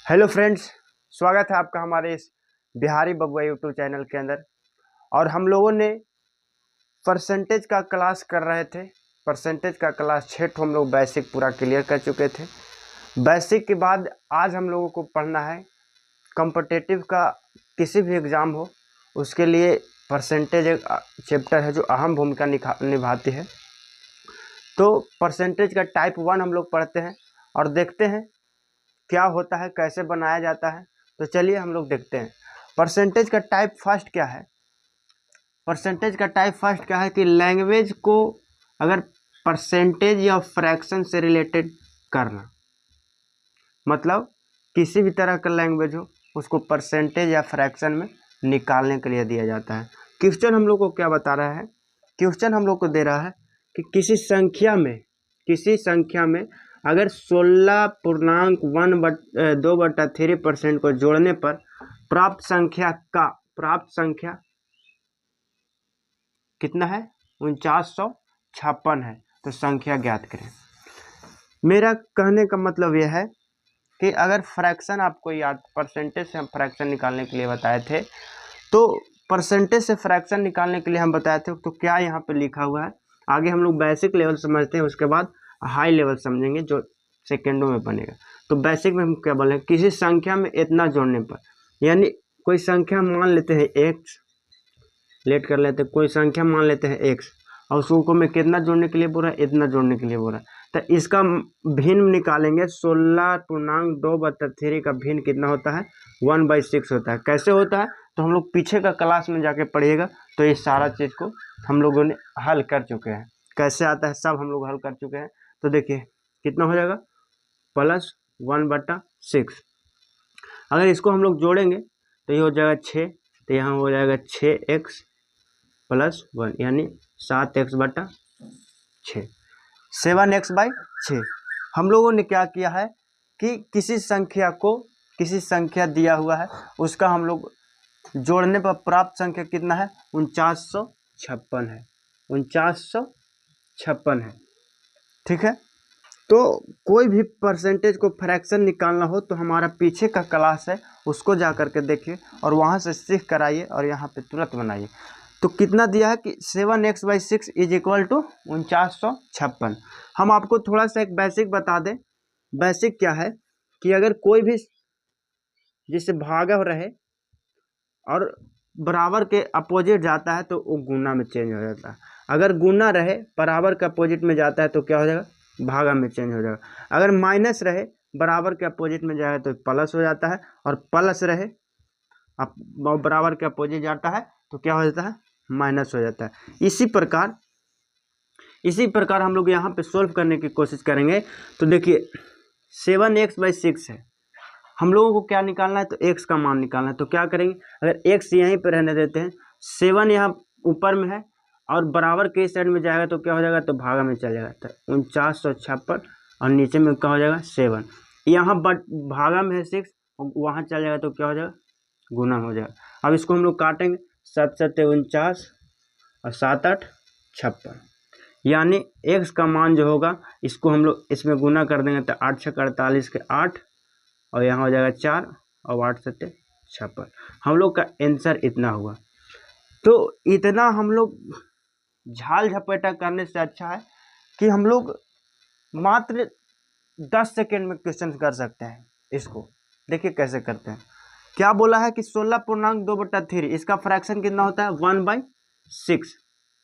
Hello friends, स्वागत है आपका हमारे इस बिहारी बबुआ यूट्यूब चैनल के अंदर। और हम लोगों ने परसेंटेज का क्लास कर रहे थे। परसेंटेज का क्लास 6 हम लोग बेसिक पूरा क्लियर कर चुके थे। बेसिक के बाद आज हम लोगों को पढ़ना है कॉम्पिटिटिव का किसी भी एग्ज़ाम हो उसके लिए परसेंटेज एक चैप्टर है जो अहम भूमिका निभाती है। तो परसेंटेज का टाइप 1 हम लोग पढ़ते हैं और देखते हैं क्या होता है, कैसे बनाया जाता है। तो चलिए हम लोग देखते हैं परसेंटेज का टाइप फर्स्ट क्या है। परसेंटेज का टाइप फर्स्ट क्या है कि लैंग्वेज को अगर परसेंटेज या फ्रैक्शन से रिलेटेड करना, मतलब किसी भी तरह का लैंग्वेज हो उसको परसेंटेज या फ्रैक्शन में निकालने के लिए दिया जाता है। क्वेश्चन हम लोग को क्या बता रहा है, क्वेश्चन हम लोग को दे रहा है कि किसी संख्या में अगर 16.1/2/3% को जोड़ने पर प्राप्त संख्या कितना है, 4956 है। तो संख्या ज्ञात करें। मेरा कहने का मतलब यह है कि अगर फ्रैक्शन आपको याद, परसेंटेज से हम फ्रैक्शन निकालने के लिए बताए थे, तो परसेंटेज से फ्रैक्शन निकालने के लिए हम बताए थे तो क्या यहाँ पे लिखा हुआ है। आगे हम लोग बेसिक लेवल समझते हैं, उसके बाद हाई लेवल समझेंगे जो सेकेंडों में बनेगा। तो बेसिक में हम क्या बोले, किसी संख्या में इतना जोड़ने पर, यानी कोई संख्या मान लेते हैं एक्स, लेट कर लेते हैं, कोई संख्या मान लेते हैं एक्स और उसको में कितना जोड़ने के लिए बोल रहा है, इतना जोड़ने के लिए बोल रहा है। तो इसका भिन्न निकालेंगे। 16.2/3 का भिन्न कितना होता है, 1/6 होता है। कैसे होता है तो हम लोग पीछे का क्लास में जाके पढ़िएगा, तो ये सारा चीज़ को हम लोगों ने हल कर चुके हैं। कैसे आता है सब हम लोग हल कर चुके हैं। तो देखिए कितना हो जाएगा, +1/6। अगर इसको हम लोग जोड़ेंगे तो ये हो जाएगा 6, तो यहाँ हो जाएगा 6x + 1 यानी 7x/6, 7x/6। हम लोगों ने क्या किया है कि किसी संख्या दिया हुआ है, उसका हम लोग जोड़ने पर प्राप्त संख्या कितना है, 4956 है, 4956 है। ठीक है। तो कोई भी परसेंटेज को फ्रैक्शन निकालना हो तो हमारा पीछे का क्लास है, उसको जा कर के देखिए और वहाँ से सीख कर आइए और यहाँ पे तुरंत बनाइए। तो कितना दिया है कि 7x/6 = 4956। हम आपको थोड़ा सा एक बेसिक बता दें। बेसिक क्या है कि अगर कोई भी जिससे भागा रहे और बराबर के अपोजिट जाता है तो वो गुना में चेंज हो जाता है। अगर गुना रहे बराबर के अपोजिट में जाता है तो क्या हो जाएगा, भागा में चेंज हो जाएगा। अगर माइनस रहे बराबर के अपोजिट में जाएगा तो प्लस हो जाता है, और प्लस रहे अब बराबर के अपोजिट जाता है तो क्या हो जाता है, माइनस हो जाता है। इसी प्रकार हम लोग यहाँ पे सोल्व करने की कोशिश करेंगे। तो देखिए 7x/6 है, हम लोगों को क्या निकालना है, तो x का मान निकालना है। तो क्या करेंगे, अगर x यहीं पर रहने देते हैं, 7 यहाँ ऊपर में है और बराबर के साइड में जाएगा तो क्या हो जाएगा, तो भागा में चल जाएगा। तो 4956 और नीचे में क्या हो जाएगा 7, यहाँ भागा में है 6 और वहाँ चल जाएगा तो क्या हो जाएगा, गुना हो जाएगा। अब इसको हम लोग काटेंगे, 7 × 7 = 49 और 7 × 8 = 56, यानी x का मान जो होगा इसको हम लोग इसमें गुना कर देंगे तो 8 × 6 = 48 के 8 और यहाँ हो जाएगा 4 और 8 × 7 = 56। हम लोग का आंसर इतना हुआ। तो इतना हम लोग झाल झपेटा करने से अच्छा है कि हम लोग मात्र 10 सेकेंड में क्वेश्चन कर सकते हैं। इसको देखिए कैसे करते हैं। क्या बोला है कि 16.2/3 इसका फ्रैक्शन कितना होता है, 1/6,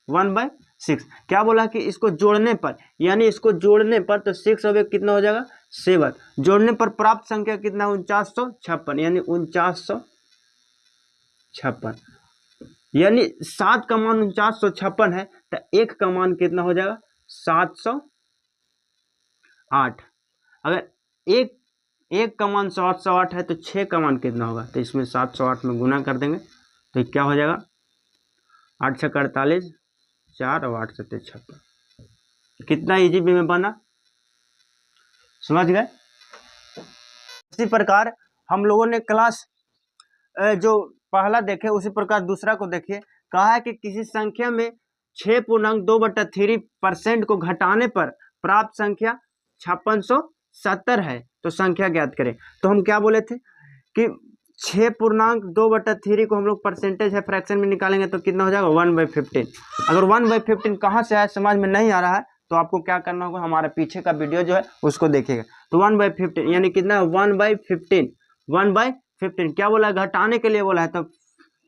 1/6। क्या बोला कि इसको जोड़ने पर, यानी इसको जोड़ने पर तो 6 और 1 कितना हो जाएगा, 7। जोड़ने पर प्राप्त संख्या कितना, 4956, यानी 4956, यानी 7 का मान 4956 है तो 1 का मान कितना हो जाएगा, 708। अगर एक का मान 708 है तो 6 का मान कितना होगा, तो इसमें 708 में गुना कर देंगे तो क्या हो जाएगा, 8 × 6 = 48, 4 और 8 × 7 = 56। कितना इजी वे में बना, समझ गए। इसी प्रकार हम लोगों ने क्लास जो पहला देखे उसी प्रकार दूसरा को देखिए। कहा है कि किसी संख्या में 6.2/3% को घटाने पर प्राप्त संख्या 5670 है। तो संख्या ज्ञात करें। तो हम क्या बोले थे कि 6.2/3 को हम लोग परसेंटेज है फ्रैक्शन में निकालेंगे तो कितना हो जाएगा 1/15। अगर 1/15 कहाँ से आया समझ में नहीं आ रहा है तो आपको क्या करना होगा, हमारे पीछे का वीडियो जो है उसको देखिएगा। तो 1/15 यानी कितना 1/15। 1/15 क्या बोला है, घटाने के लिए बोला है, तो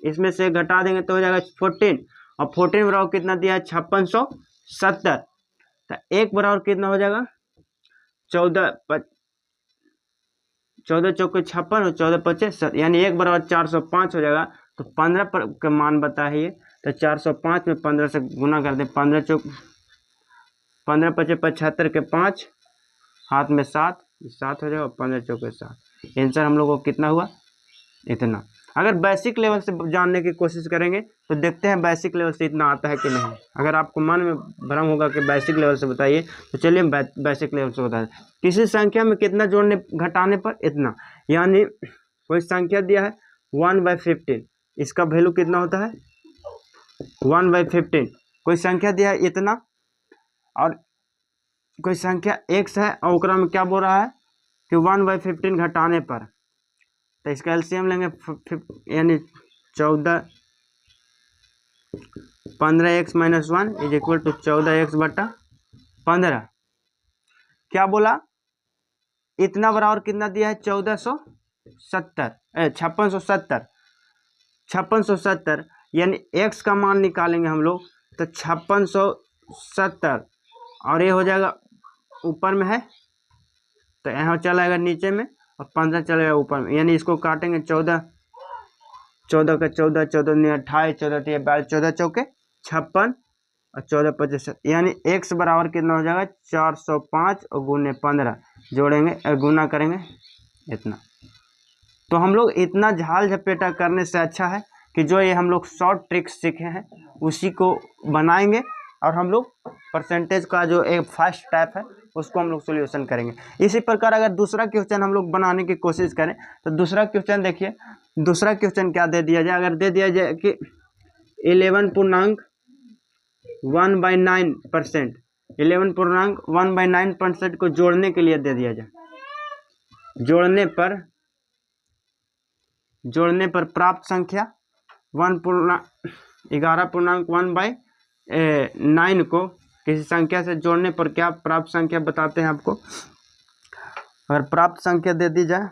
इसमें से घटा देंगे तो हो जाएगा 14 और 14 बराबर कितना दिया है 5670। तो एक बराबर कितना हो जाएगा 14 चौके 56 और 14 पचे यानी एक बराबर 405 हो जाएगा। तो 15 पर का मान बताइए, तो 405 में 15 से गुना कर दे, 15 पचे 75 के 5 हाथ में 7 हो जाएगा, 15 चौके 7। आंसर हम लोग को कितना हुआ इतना। अगर बेसिक लेवल से जानने की कोशिश करेंगे तो देखते हैं बेसिक लेवल से इतना आता है कि नहीं। अगर आपको मन में भ्रम होगा कि बेसिक लेवल से बताइए तो चलिए बेसिक लेवल से बता दें। किसी संख्या में कितना जोड़ने घटाने पर इतना, यानी कोई संख्या दिया है 1/15, इसका वैल्यू कितना होता है 1/15। कोई संख्या दिया है इतना और कोई संख्या x है और ओकरा में क्या बोल रहा है कि 1/15 घटाने पर, तो इसका एलसीएम लेंगे यानी 15x - 1 is equal to 14x/15। क्या बोला इतना बराबर कितना दिया है 5670 यानी x का मान निकालेंगे हम लोग तो 5670 और ये हो जाएगा ऊपर में है तो यहाँ चला जाएगा नीचे में और 15 चलेगा ऊपर में, यानी इसको काटेंगे 14 का 14 14 28 14 12 14 चौके 56 और 14 25, यानी x बराबर कितना हो जाएगा 405 और गुने 15 जोड़ेंगे और गुना करेंगे इतना। तो हम लोग इतना झाल झपेटा करने से अच्छा है कि जो ये हम लोग शॉर्ट ट्रिक्स सीखे हैं उसी को बनाएंगे और हम लोग परसेंटेज का जो एक फर्स्ट टाइप है उसको हम लोग सोल्यूशन करेंगे। इसी प्रकार अगर दूसरा क्वेश्चन हम लोग बनाने की कोशिश करें तो दूसरा क्वेश्चन देखिए, दूसरा क्वेश्चन क्या दे दिया जाए। अगर दे दिया जाए कि 11.1/9% 11.1/9% को जोड़ने के लिए दे दिया जाए, जोड़ने पर प्राप्त संख्या 11.1/9 को किसी संख्या से जोड़ने पर क्या प्राप्त संख्या बताते हैं आपको। अगर प्राप्त संख्या दे दी जाए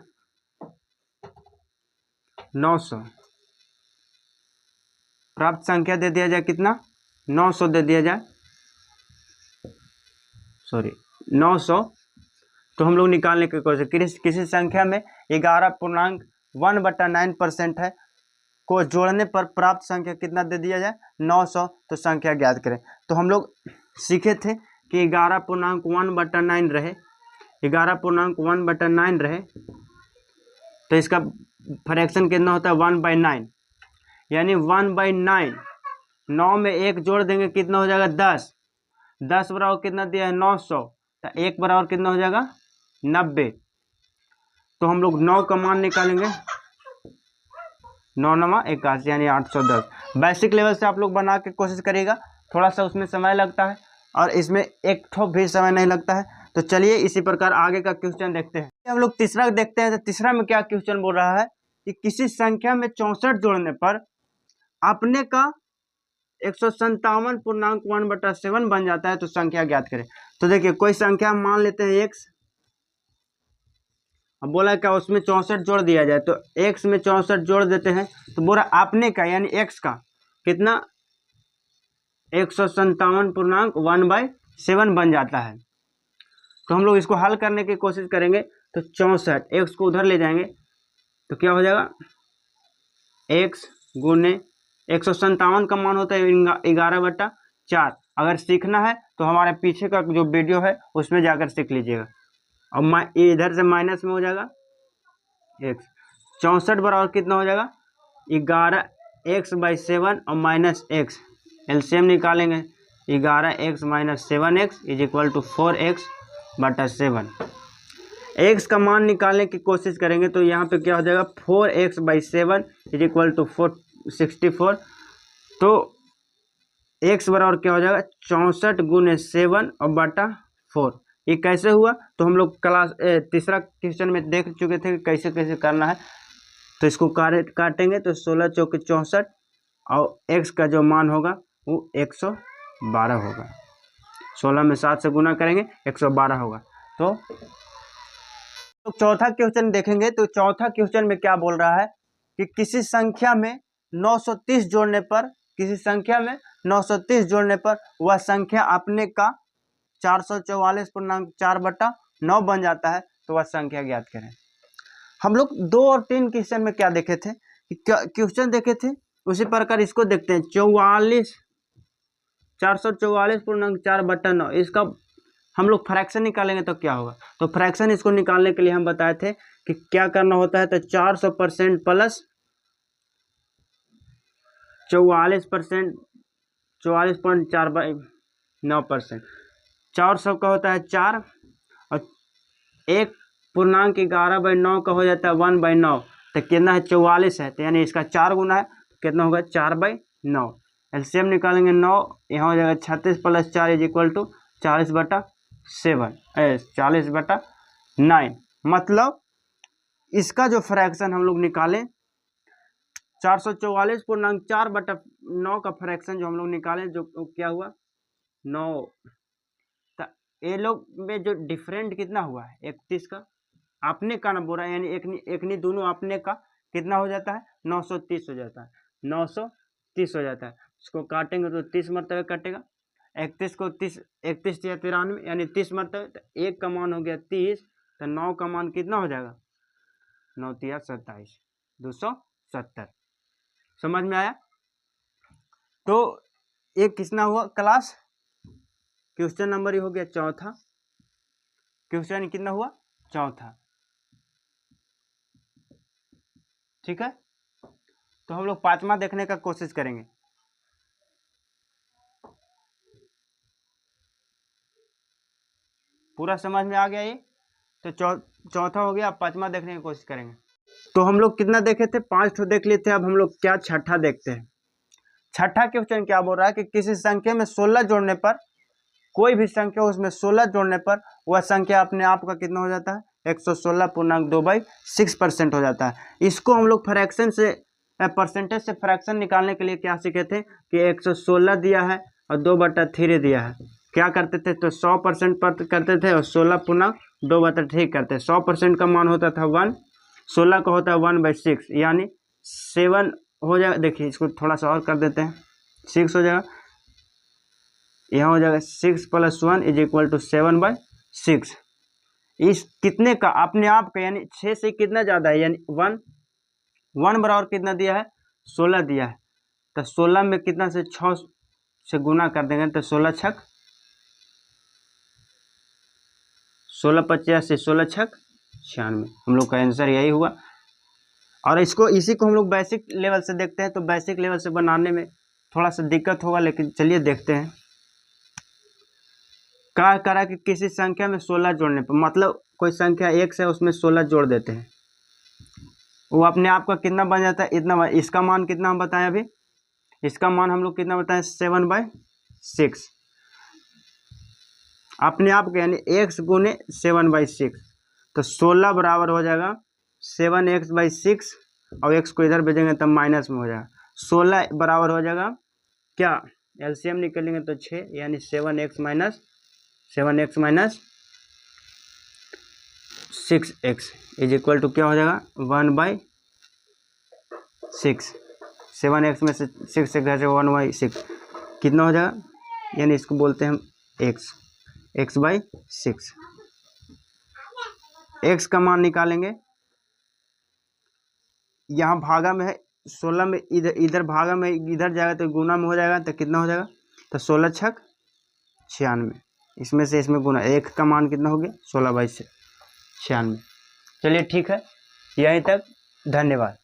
900, प्राप्त संख्या दे दिया जाए कितना 900 दे दिया जाए 900, तो हम लोग निकालने की कोशिश किसी संख्या में 11.1/9% है को जोड़ने पर प्राप्त संख्या कितना दे दिया जाए 900, तो संख्या ज्ञात करें। तो हम लोग सीखे थे कि 11.1/9 रहे, 11.1/9 रहे तो इसका फ्रैक्शन कितना होता है 1/9, यानी 1/9 9 में 1 जोड़ देंगे कितना हो जाएगा 10 बराबर कितना दिया है 900, तो 1 बराबर कितना हो जाएगा 90। तो हम लोग 9 का मान निकालेंगे 9 9 81 यानी 810। बेसिक लेवल से आप लोग बना के कोशिश करिएगा, थोड़ा सा उसमें समय लगता है और इसमें एक ठोप भी समय नहीं लगता है। तो चलिए इसी प्रकार आगे का क्वेश्चन देखते हैं। हम लोग तीसरा देखते हैं। तो तीसरा में क्या क्वेश्चन बोल रहा है कि किसी संख्या में 64 जोड़ने पर अपने का 157.1/7 बन जाता है तो संख्या ज्ञात करें। तो देखिए कोई संख्या मान लेते हैं x, अब बोला क्या उसमें 64 जोड़ दिया जाए, तो x में 64 जोड़ देते हैं तो बोला आपने का यानी x का कितना 157.1/7 बन जाता है। तो हम लोग इसको हल करने की कोशिश करेंगे तो 64 x को उधर ले जाएंगे तो क्या हो जाएगा x गुने 157 का मान होता है 11/4। अगर सीखना है तो हमारे पीछे का जो वीडियो है उसमें जाकर सीख लीजिएगा। और इधर से माइनस में हो जाएगा x, 64 बराबर कितना हो जाएगा 11x/7 और माइनस x, एलसीएम निकालेंगे 11x - 7x is equal to 4x/7। x का मान निकालने की कोशिश करेंगे तो यहाँ पे क्या हो जाएगा 4x/7 इज इक्वल टू 64। तो x बराबर क्या हो जाएगा 64 गुने 7 और बटा 4, ये कैसे हुआ तो हम लोग क्लास तीसरा क्वेश्चन में देख चुके थे कि कैसे कैसे करना है। तो इसको काटेंगे तो 16 चौके 64 और x का जो मान होगा वो 112 होगा। 16 में 7 से गुना करेंगे 112 होगा। तो चौथा क्वेश्चन देखेंगे तो चौथा क्वेश्चन में क्या बोल रहा है कि किसी संख्या में 930 जोड़ने पर वह संख्या अपने का 444.4/9 बन जाता है, तो वह संख्या ज्ञात करें। हम लोग 2 और 3 क्वेश्चन में क्या देखे थे, क्वेश्चन देखे थे उसी प्रकार इसको देखते हैं। 444.4/9 इसका हम लोग फ्रैक्शन निकालेंगे तो क्या होगा। तो फ्रैक्शन इसको निकालने के लिए हम बताए थे कि क्या करना होता है, तो 400% प्लस 44%, 44.4/9%। 400 का होता है 4 और 1.11/9 का हो जाता है 1/9, तो कितना है 44 है, तो यानी इसका 4 गुना है, कितना होगा 4/9। एलसीएम निकालेंगे 9, यहाँ हो जाएगा 36 + 4 = 40/7 40/9। मतलब इसका जो फ्रैक्शन हम लोग निकालें 444.4/9 का फ्रैक्शन जो हम लोग निकालें, जो क्या हुआ 9। तो ये लोग में जो डिफरेंट कितना हुआ है 31 का, अपने का ना बोला, यानी एक नहीं दोनों अपने का कितना हो जाता है 930 हो जाता है, 930 हो जाता है। इसको काटेंगे तो 30 मरतबे कटेगा, 31 को 30, 31 या 93 यानी 30 मरतबे, तो 1 का मान हो गया 30, तो 9 का मान कितना हो जाएगा 9 × 3 = 27, 270। समझ में आया। तो एक कितना हुआ क्लास क्वेश्चन नंबर ये हो गया चौथा, क्वेश्चन कितना हुआ चौथा, ठीक है। तो हम लोग पांचवा देखने का कोशिश करेंगे। पूरा समझ में आ गया ये, तो चौथा हो गया। पांचवा देखने की कोशिश करेंगे। तो हम लोग कितना देखे थे 5 ठो देख लिए थे। अब हम लोग क्या छठा देखते हैं। छठा क्वेश्चन क्या बोल रहा है कि किसी संख्या में 16 जोड़ने पर, कोई भी संख्या उसमें 16 जोड़ने पर वह संख्या अपने आप का कितना हो जाता है 116.2/6% हो जाता है। इसको हम लोग फ्रैक्शन से परसेंटेज से फ्रैक्शन निकालने के लिए क्या सीखे थे कि 116 दिया है और 2/3 दिया है, क्या करते थे तो 100% पर करते थे और 16.2/3 करते। 100% का मान होता था 1, 16 का होता है 1/6 यानी 7 हो जाएगा। देखिए इसको थोड़ा सा और कर देते हैं, 6 हो जाएगा, यहाँ हो जाएगा 6 + 1 = 7/6। इस कितने का अपने आप का यानी 6 से कितना ज़्यादा है, यानी 1 बराबर कितना दिया है 16 दिया है, तो 16 में कितना से 6 से गुना कर देंगे तो 16 × 16 = 85, 16 × 96। हम लोग का आंसर यही हुआ। और इसी को हम लोग बेसिक लेवल से देखते हैं, तो बेसिक लेवल से बनाने में थोड़ा सा दिक्कत होगा, लेकिन चलिए देखते हैं। क्या करा कि किसी संख्या में 16 जोड़ने पर, मतलब कोई संख्या 1 से उसमें 16 जोड़ देते हैं, वो अपने आप का कितना बन जाता है इतना। इसका मान कितना हम बताएं अभी, इसका मान हम लोग कितना बताएं 7/6 अपने आप का, यानी x गुने 7/6। तो 16 बराबर हो जाएगा 7x/6 और x को इधर भेजेंगे तब माइनस में हो जाएगा। 16 बराबर हो जाएगा क्या, एलसीएम निकलेंगे तो 6 यानी 7x - 6x = क्या हो जाएगा 1/6। 7x में से 6 से घर से 1/6 कितना हो जाएगा, यानी इसको बोलते हैं हम x/6। x का मान निकालेंगे, यहाँ भागा में है 16 में, इधर भागा में इधर जाएगा तो गुना में हो जाएगा, तो कितना हो जाएगा तो 16 × 96, इसमें से इसमें गुना, 1 का मान कितना हो गया 16/96। चलिए ठीक है, यहीं तक, धन्यवाद।